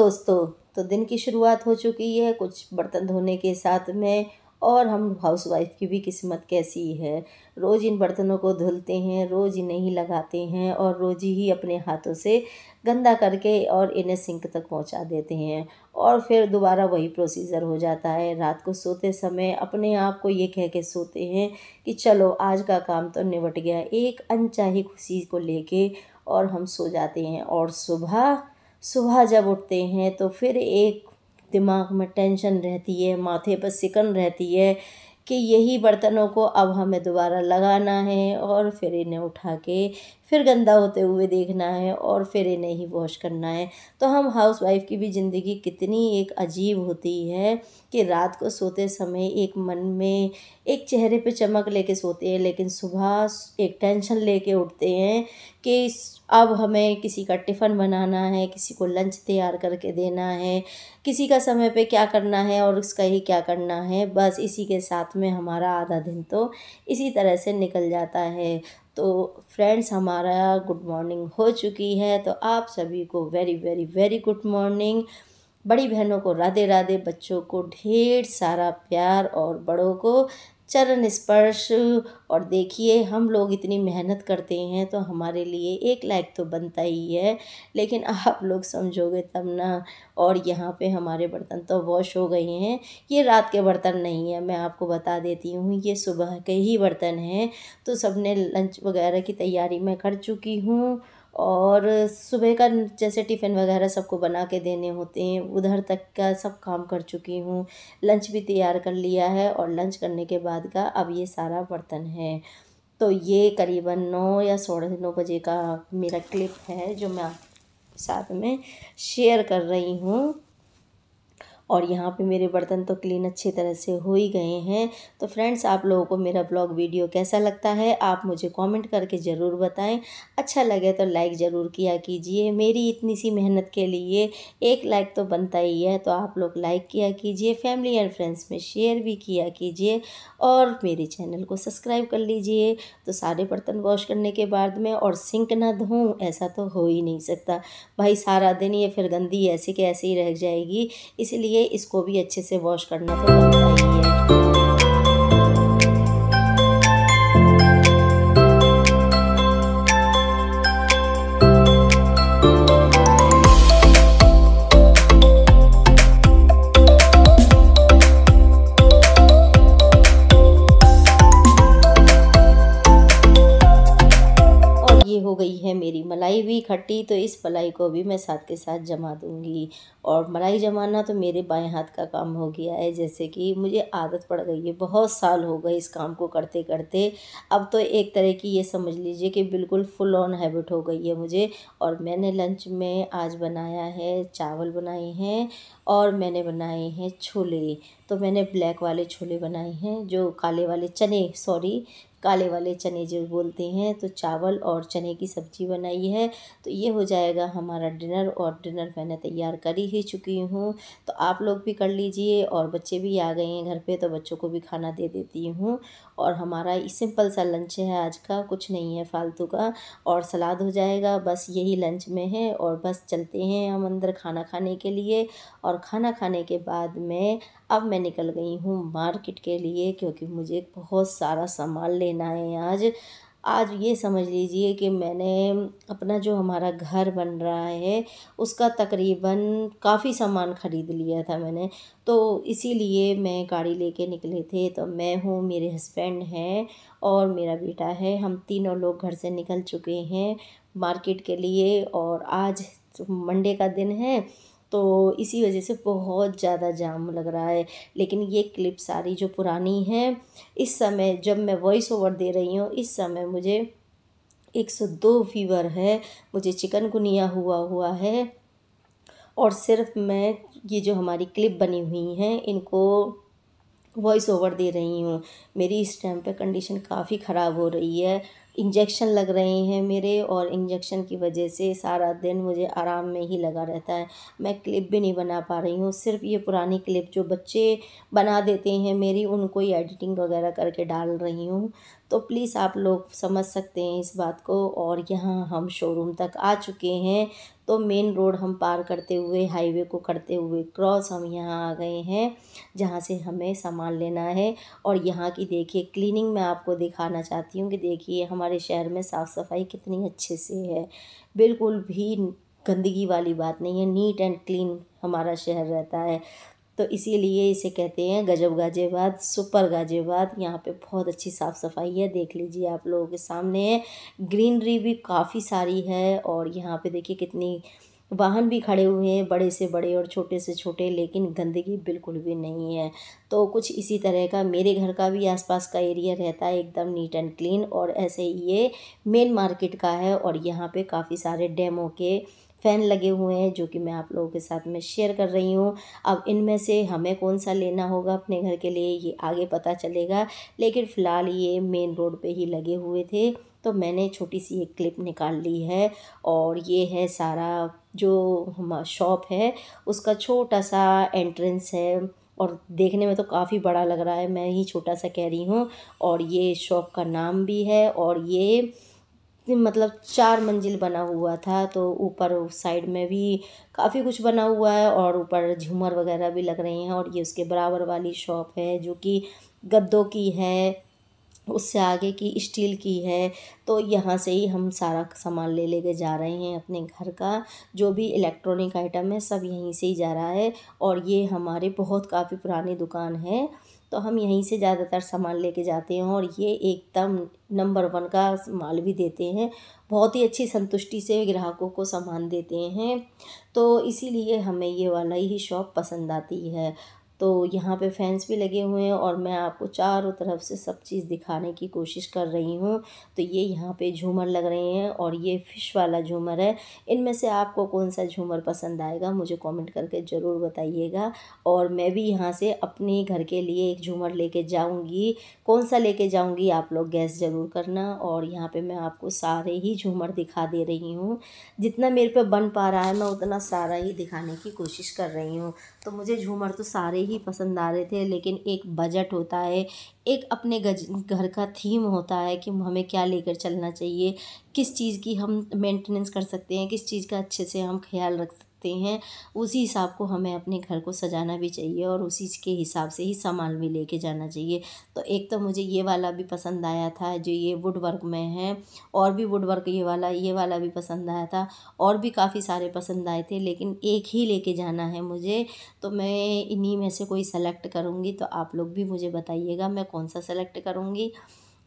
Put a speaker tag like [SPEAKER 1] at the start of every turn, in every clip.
[SPEAKER 1] दोस्तों, तो दिन की शुरुआत हो चुकी है कुछ बर्तन धोने के साथ में। और हम हाउसवाइफ की भी किस्मत कैसी है। रोज़ इन बर्तनों को धुलते हैं, रोज़ इन्हें ही लगाते हैं और रोज़ ही अपने हाथों से गंदा करके और इन्हें सिंक तक पहुंचा देते हैं। और फिर दोबारा वही प्रोसीजर हो जाता है। रात को सोते समय अपने आप को ये कह के सोते हैं कि चलो आज का काम तो निपट गया, एक अनचाही खुशी को लेके, और हम सो जाते हैं। और सुबह सुबह जब उठते हैं तो फिर एक दिमाग में टेंशन रहती है, माथे पर सिकन रहती है कि यही बर्तनों को अब हमें दोबारा लगाना है और फिर इन्हें उठा के फिर गंदा होते हुए देखना है और फिर इन्हें ही वॉश करना है। तो हम हाउसवाइफ की भी ज़िंदगी कितनी एक अजीब होती है कि रात को सोते समय एक मन में एक चेहरे पे चमक लेके सोते हैं, लेकिन सुबह एक टेंशन लेके उठते हैं कि अब हमें किसी का टिफ़िन बनाना है, किसी को लंच तैयार करके देना है, किसी का समय पे क्या करना है और उसका ही क्या करना है। बस इसी के साथ में हमारा आधा दिन तो इसी तरह से निकल जाता है। तो फ्रेंड्स, हमारा गुड मॉर्निंग हो चुकी है, तो आप सभी को very very very good morning. बड़ी बहनों को राधे राधे, बच्चों को ढेर सारा प्यार और बड़ों को चरण स्पर्श। और देखिए, हम लोग इतनी मेहनत करते हैं तो हमारे लिए एक लाइक तो बनता ही है, लेकिन आप लोग समझोगे तब ना। और यहाँ पे हमारे बर्तन तो वॉश हो गए हैं। ये रात के बर्तन नहीं है, मैं आपको बता देती हूँ, ये सुबह के ही बर्तन हैं। तो सबने लंच वगैरह की तैयारी मैं कर चुकी हूँ और सुबह का जैसे टिफ़िन वगैरह सबको बना के देने होते हैं, उधर तक का सब काम कर चुकी हूँ। लंच भी तैयार कर लिया है और लंच करने के बाद का अब ये सारा बर्तन है। तो ये करीबन 9 या 9:30 बजे का मेरा क्लिप है जो मैं आपके साथ में शेयर कर रही हूँ। और यहाँ पे मेरे बर्तन तो क्लीन अच्छी तरह से हो ही गए हैं। तो फ्रेंड्स, आप लोगों को मेरा ब्लॉग वीडियो कैसा लगता है आप मुझे कमेंट करके ज़रूर बताएं। अच्छा लगे तो लाइक ज़रूर किया कीजिए। मेरी इतनी सी मेहनत के लिए एक लाइक तो बनता ही है, तो आप लोग लाइक किया कीजिए, फैमिली एंड फ्रेंड्स में शेयर भी किया कीजिए और मेरे चैनल को सब्सक्राइब कर लीजिए। तो सारे बर्तन वॉश करने के बाद में और सिंक ना धोऊँ, ऐसा तो हो ही नहीं सकता भाई। सारा दिन ये फिर गंदी ऐसे के ऐसे ही रह जाएगी, इसलिए इसको भी अच्छे से वॉश करना तो बनता ही है। ये हो गई है मेरी मलाई भी खट्टी, तो इस मलाई को भी मैं साथ के साथ जमा दूंगी। और मलाई जमाना तो मेरे बाएं हाथ का काम हो गया है, जैसे कि मुझे आदत पड़ गई है, बहुत साल हो गए इस काम को करते करते। अब तो एक तरह की ये समझ लीजिए कि बिल्कुल फुल ऑन हैबिट हो गई है मुझे। और मैंने लंच में आज बनाया है, चावल बनाए हैं और मैंने बनाए हैं छोले। तो मैंने ब्लैक वाले छोले बनाए हैं, जो काले वाले चने, सॉरी काले वाले चने जो बोलते हैं। तो चावल और चने की सब्ज़ी बनाई है। तो ये हो जाएगा हमारा डिनर, और डिनर मैंने तैयार कर ही चुकी हूँ। तो आप लोग भी कर लीजिए। और बच्चे भी आ गए हैं घर पे, तो बच्चों को भी खाना दे देती हूँ। और हमारा सिंपल सा लंच है आज का, कुछ नहीं है फालतू का। और सलाद हो जाएगा, बस यही लंच में है। और बस चलते हैं हम अंदर खाना खाने के लिए। और खाना खाने के बाद में अब मैं निकल गई हूँ मार्केट के लिए, क्योंकि मुझे बहुत सारा सामान लेना है आज। आज ये समझ लीजिए कि मैंने अपना जो हमारा घर बन रहा है उसका तकरीबन काफ़ी सामान ख़रीद लिया था मैंने। तो इसीलिए मैं गाड़ी लेके निकले थे। तो मैं हूँ, मेरे हस्बैंड हैं और मेरा बेटा है, हम तीनों लोग घर से निकल चुके हैं मार्केट के लिए। और आज मंडे का दिन है, तो इसी वजह से बहुत ज़्यादा जाम लग रहा है। लेकिन ये क्लिप सारी जो पुरानी है, इस समय जब मैं वॉइस ओवर दे रही हूँ, इस समय मुझे 102 फीवर है, मुझे चिकनगुनिया हुआ है। और सिर्फ मैं ये जो हमारी क्लिप बनी हुई हैं इनको वॉइस ओवर दे रही हूँ। मेरी इस टाइम पे कंडीशन काफ़ी ख़राब हो रही है, इंजेक्शन लग रहे हैं मेरे, और इंजेक्शन की वजह से सारा दिन मुझे आराम में ही लगा रहता है। मैं क्लिप भी नहीं बना पा रही हूँ, सिर्फ ये पुरानी क्लिप जो बच्चे बना देते हैं मेरी, उनको ही एडिटिंग वगैरह करके डाल रही हूँ। तो प्लीज़ आप लोग समझ सकते हैं इस बात को। और यहाँ हम शोरूम तक आ चुके हैं, तो मेन रोड हम पार करते हुए, हाईवे को करते हुए क्रॉस हम यहाँ आ गए हैं जहाँ से हमें सामान लेना है। और यहाँ की देखिए क्लीनिंग मैं आपको दिखाना चाहती हूँ कि देखिए हमारे शहर में साफ़ सफाई कितनी अच्छे से है, बिल्कुल भी गंदगी वाली बात नहीं है, नीट एंड क्लीन हमारा शहर रहता है। तो इसीलिए इसे कहते हैं गजब गाजियाबाद, सुपर गाजियाबाद। यहाँ पे बहुत अच्छी साफ़ सफाई है, देख लीजिए आप लोगों के सामने है। ग्रीनरी भी काफ़ी सारी है और यहाँ पे देखिए कितनी वाहन भी खड़े हुए हैं, बड़े से बड़े और छोटे से छोटे, लेकिन गंदगी बिल्कुल भी नहीं है। तो कुछ इसी तरह का मेरे घर का भी आसपास का एरिया रहता है, एकदम नीट एंड क्लीन। और ऐसे ही ये मेन मार्केट का है और यहाँ पे काफ़ी सारे डेमो के फ़ैन लगे हुए हैं जो कि मैं आप लोगों के साथ में शेयर कर रही हूँ। अब इनमें से हमें कौन सा लेना होगा अपने घर के लिए ये आगे पता चलेगा, लेकिन फ़िलहाल ये मेन रोड पे ही लगे हुए थे तो मैंने छोटी सी एक क्लिप निकाल ली है। और ये है सारा जो हमारा शॉप है उसका छोटा सा एंट्रेंस है और देखने में तो काफ़ी बड़ा लग रहा है, मैं ही छोटा सा कह रही हूँ। और ये शॉप का नाम भी है और ये मतलब 4 मंजिल बना हुआ था, तो ऊपर साइड में भी काफ़ी कुछ बना हुआ है और ऊपर झूमर वगैरह भी लग रहे हैं। और ये उसके बराबर वाली शॉप है जो कि गद्दों की है, उससे आगे की स्टील की है। तो यहाँ से ही हम सारा सामान ले लेके जा रहे हैं अपने घर का, जो भी इलेक्ट्रॉनिक आइटम है सब यहीं से ही जा रहा है। और ये हमारे बहुत काफ़ी पुरानी दुकान है तो हम यहीं से ज़्यादातर सामान लेके जाते हैं और ये एकदम नंबर 1 का माल भी देते हैं, बहुत ही अच्छी संतुष्टि से ग्राहकों को सामान देते हैं। तो इसीलिए हमें ये वाला ही शॉप पसंद आती है। तो यहाँ पे फैंस भी लगे हुए हैं और मैं आपको चारों तरफ से सब चीज़ दिखाने की कोशिश कर रही हूँ। तो ये यहाँ पे झूमर लग रहे हैं और ये फ़िश वाला झूमर है। इनमें से आपको कौन सा झूमर पसंद आएगा मुझे कमेंट करके ज़रूर बताइएगा। और मैं भी यहाँ से अपने घर के लिए एक झूमर लेके जाऊँगी, कौन सा लेके जाऊँगी आप लोग गैस ज़रूर करना। और यहाँ पे मैं आपको सारे ही झूमर दिखा दे रही हूँ, जितना मेरे पे बन पा रहा है मैं उतना सारा ही दिखाने की कोशिश कर रही हूँ। तो मुझे झूमर तो सारे ही पसंद आ रहे थे, लेकिन एक बजट होता है, एक अपने घर का थीम होता है कि हमें क्या लेकर चलना चाहिए, किस चीज़ की हम मेंटेनेंस कर सकते हैं, किस चीज़ का अच्छे से हम ख्याल रख सकते हैं। उसी हिसाब को हमें अपने घर को सजाना भी चाहिए और उसी के हिसाब से ही सामान भी लेके जाना चाहिए। तो एक तो मुझे ये वाला भी पसंद आया था जो ये वुड वर्क में है, और भी वुड वर्क ये वाला भी पसंद आया था, और भी काफ़ी सारे पसंद आए थे, लेकिन एक ही लेके जाना है मुझे। तो मैं इन्हीं में से कोई सेलेक्ट करूँगी, तो आप लोग भी मुझे बताइएगा मैं कौन सा सेलेक्ट करूँगी।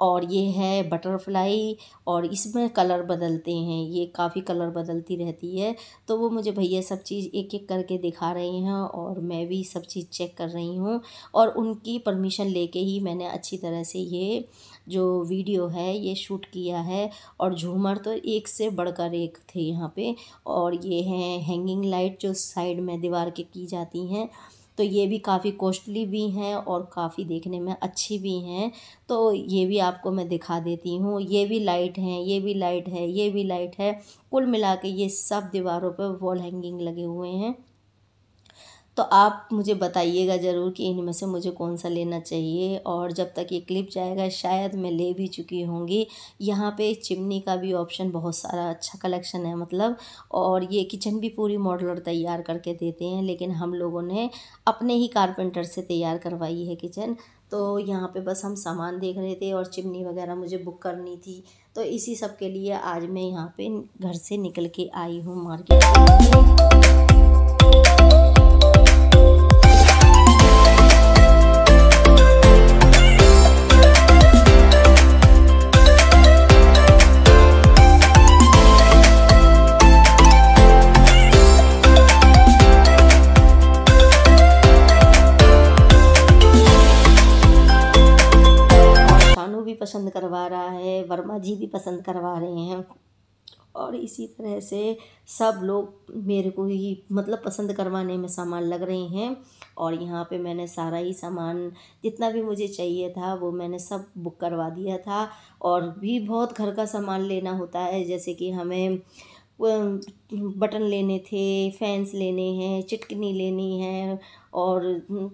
[SPEAKER 1] और ये है बटरफ्लाई और इसमें कलर बदलते हैं, ये काफ़ी कलर बदलती रहती है। तो वो मुझे भैया सब चीज़ एक एक करके दिखा रहे हैं और मैं भी सब चीज़ चेक कर रही हूँ। और उनकी परमिशन लेके ही मैंने अच्छी तरह से ये जो वीडियो है ये शूट किया है। और झूमर तो एक से बढ़कर एक थे यहाँ पे। और ये हैं हैंगिंग लाइट जो साइड में दीवार के की जाती हैं, तो ये भी काफ़ी कॉस्टली भी हैं और काफ़ी देखने में अच्छी भी हैं। तो ये भी आपको मैं दिखा देती हूँ, ये भी लाइट हैं, ये भी लाइट है, ये भी लाइट है, कुल मिला के ये सब दीवारों पर वॉल हैंगिंग लगे हुए हैं। तो आप मुझे बताइएगा ज़रूर कि इनमें से मुझे कौन सा लेना चाहिए। और जब तक ये क्लिप जाएगा शायद मैं ले भी चुकी होंगी। यहाँ पे चिमनी का भी ऑप्शन बहुत सारा अच्छा कलेक्शन है मतलब। और ये किचन भी पूरी मॉडलर तैयार करके देते हैं, लेकिन हम लोगों ने अपने ही कारपेंटर से तैयार करवाई है किचन। तो यहाँ पे बस हम सामान देख रहे थे और चिमनी वगैरह मुझे बुक करनी थी, तो इसी सब के लिए आज मैं यहाँ पे घर से निकल के आई हूँ मार्केट के लिए। पसंद करवा रहा है, वर्मा जी भी पसंद करवा रहे हैं और इसी तरह से सब लोग मेरे को ही मतलब पसंद करवाने में सामान लग रहे हैं। और यहाँ पे मैंने सारा ही सामान जितना भी मुझे चाहिए था वो मैंने सब बुक करवा दिया था। और भी बहुत घर का सामान लेना होता है, जैसे कि हमें बटन लेने थे, फैंस लेने हैं, चिटकनी लेनी है और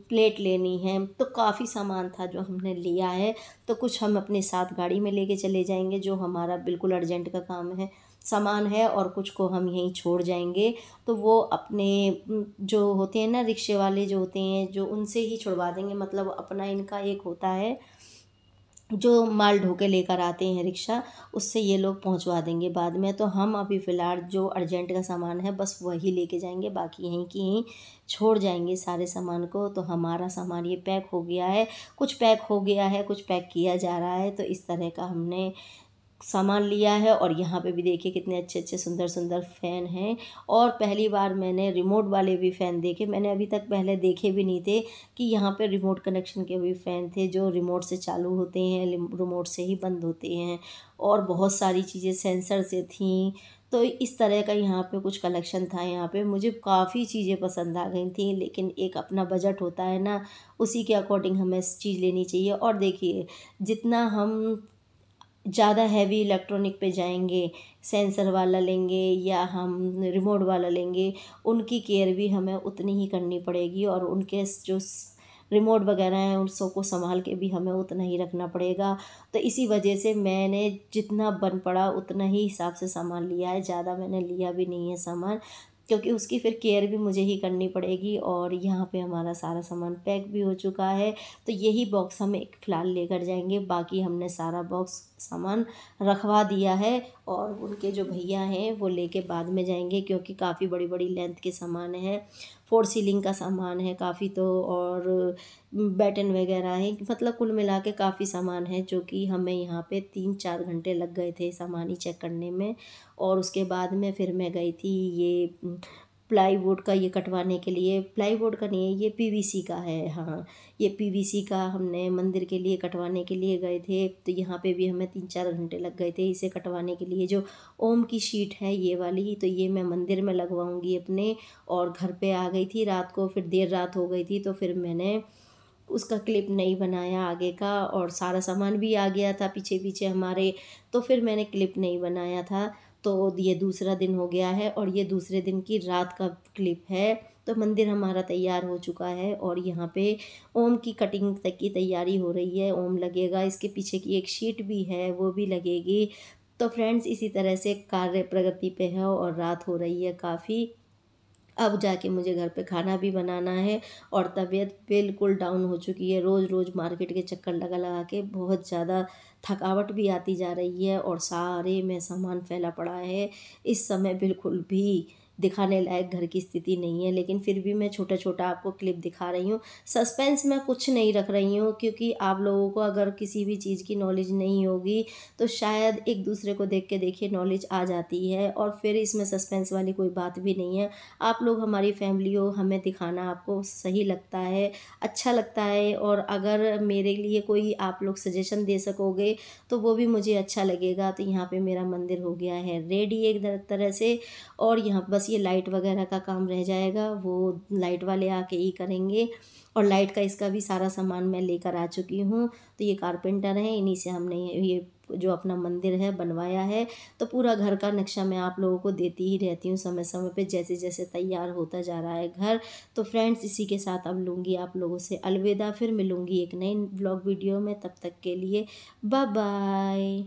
[SPEAKER 1] प्लेट लेनी है, तो काफ़ी सामान था जो हमने लिया है। तो कुछ हम अपने साथ गाड़ी में लेके चले जाएंगे जो हमारा बिल्कुल अर्जेंट का काम है सामान है, और कुछ को हम यहीं छोड़ जाएंगे। तो वो अपने जो होते हैं ना रिक्शे वाले जो होते हैं, जो उनसे ही छुड़वा देंगे। मतलब अपना इनका एक होता है जो माल ढो के लेकर आते हैं रिक्शा, उससे ये लोग पहुंचवा देंगे बाद में। तो हम अभी फ़िलहाल जो अर्जेंट का सामान है बस वही लेके जाएंगे, बाकी यहीं की यहीं छोड़ जाएंगे सारे सामान को। तो हमारा सामान ये पैक हो गया है, कुछ पैक हो गया है, कुछ पैक किया जा रहा है। तो इस तरह का हमने सामान लिया है। और यहाँ पे भी देखिए कितने अच्छे अच्छे सुंदर सुंदर फ़ैन हैं। और पहली बार मैंने रिमोट वाले भी फ़ैन देखे, मैंने अभी तक पहले देखे भी नहीं थे कि यहाँ पे रिमोट कनेक्शन के भी फ़ैन थे जो रिमोट से चालू होते हैं, रिमोट से ही बंद होते हैं। और बहुत सारी चीज़ें सेंसर से थीं। तो इस तरह का यहाँ पे कुछ कलेक्शन था। यहाँ पे मुझे काफ़ी चीज़ें पसंद आ गई थी, लेकिन एक अपना बजट होता है ना, उसी के अकॉर्डिंग हमें चीज़ लेनी चाहिए। और देखिए जितना हम ज़्यादा हैवी इलेक्ट्रॉनिक पे जाएंगे, सेंसर वाला लेंगे या हम रिमोट वाला लेंगे, उनकी केयर भी हमें उतनी ही करनी पड़ेगी। और उनके जो रिमोट वगैरह हैं उन सबको संभाल के भी हमें उतना ही रखना पड़ेगा। तो इसी वजह से मैंने जितना बन पड़ा उतना ही हिसाब से सामान लिया है, ज़्यादा मैंने लिया भी नहीं है सामान, क्योंकि उसकी फिर केयर भी मुझे ही करनी पड़ेगी। और यहाँ पे हमारा सारा सामान पैक भी हो चुका है। तो यही बॉक्स हम एक फ़िलहाल लेकर जाएंगे, बाकी हमने सारा बॉक्स सामान रखवा दिया है। और उनके जो भैया हैं वो लेके बाद में जाएंगे, क्योंकि काफ़ी बड़ी बड़ी लेंथ के सामान है, फोर सीलिंग का सामान है काफ़ी। तो और बैटन वगैरह है, मतलब कुल मिला के काफ़ी सामान है, जो कि हमें यहाँ पे 3-4 घंटे लग गए थे सामान ही चेक करने में। और उसके बाद में फिर मैं गई थी ये प्लाईवुड का ये कटवाने के लिए। प्लाईवुड का नहीं है, ये पीवीसी का है। हाँ, ये पीवीसी का हमने मंदिर के लिए कटवाने के लिए गए थे। तो यहाँ पे भी हमें 3-4 घंटे लग गए थे इसे कटवाने के लिए। जो ओम की शीट है ये वाली, तो ये मैं मंदिर में लगवाऊंगी अपने। और घर पे आ गई थी रात को, फिर देर रात हो गई थी, तो फिर मैंने उसका क्लिप नहीं बनाया आगे का। और सारा सामान भी आ गया था पीछे पीछे हमारे, तो फिर मैंने क्लिप नहीं बनाया था। तो ये दूसरा दिन हो गया है और ये दूसरे दिन की रात का क्लिप है। तो मंदिर हमारा तैयार हो चुका है और यहाँ पे ओम की कटिंग तक की तैयारी हो रही है। ओम लगेगा, इसके पीछे की एक शीट भी है वो भी लगेगी। तो फ्रेंड्स इसी तरह से कार्य प्रगति पे है और रात हो रही है काफ़ी। अब जाके मुझे घर पे खाना भी बनाना है और तबीयत बिल्कुल डाउन हो चुकी है। रोज़ रोज़ मार्केट के चक्कर लगा लगा के बहुत ज़्यादा थकावट भी आती जा रही है और सारे में सामान फैला पड़ा है। इस समय बिल्कुल भी दिखाने लायक घर की स्थिति नहीं है, लेकिन फिर भी मैं छोटा छोटा आपको क्लिप दिखा रही हूँ। सस्पेंस में कुछ नहीं रख रही हूँ, क्योंकि आप लोगों को अगर किसी भी चीज़ की नॉलेज नहीं होगी तो शायद एक दूसरे को देख के देखिए नॉलेज आ जाती है। और फिर इसमें सस्पेंस वाली कोई बात भी नहीं है। आप लोग हमारी फैमिली हो, हमें दिखाना आपको सही लगता है, अच्छा लगता है। और अगर मेरे लिए कोई आप लोग सजेशन दे सकोगे तो वो भी मुझे अच्छा लगेगा। तो यहाँ पे मेरा मंदिर हो गया है रेडी एक तरह से। और यहाँ बस ये लाइट वगैरह का काम रह जाएगा, वो लाइट वाले आके ही करेंगे। और लाइट का इसका भी सारा सामान मैं लेकर आ चुकी हूँ। तो ये कारपेंटर हैं, इन्हीं से हमने ये जो अपना मंदिर है बनवाया है। तो पूरा घर का नक्शा मैं आप लोगों को देती ही रहती हूँ समय समय पे, जैसे जैसे तैयार होता जा रहा है घर। तो फ्रेंड्स इसी के साथ अब लूँगी आप लोगों से अलविदा, फिर मिलूँगी एक नई ब्लॉग वीडियो में। तब तक के लिए बाय बाय।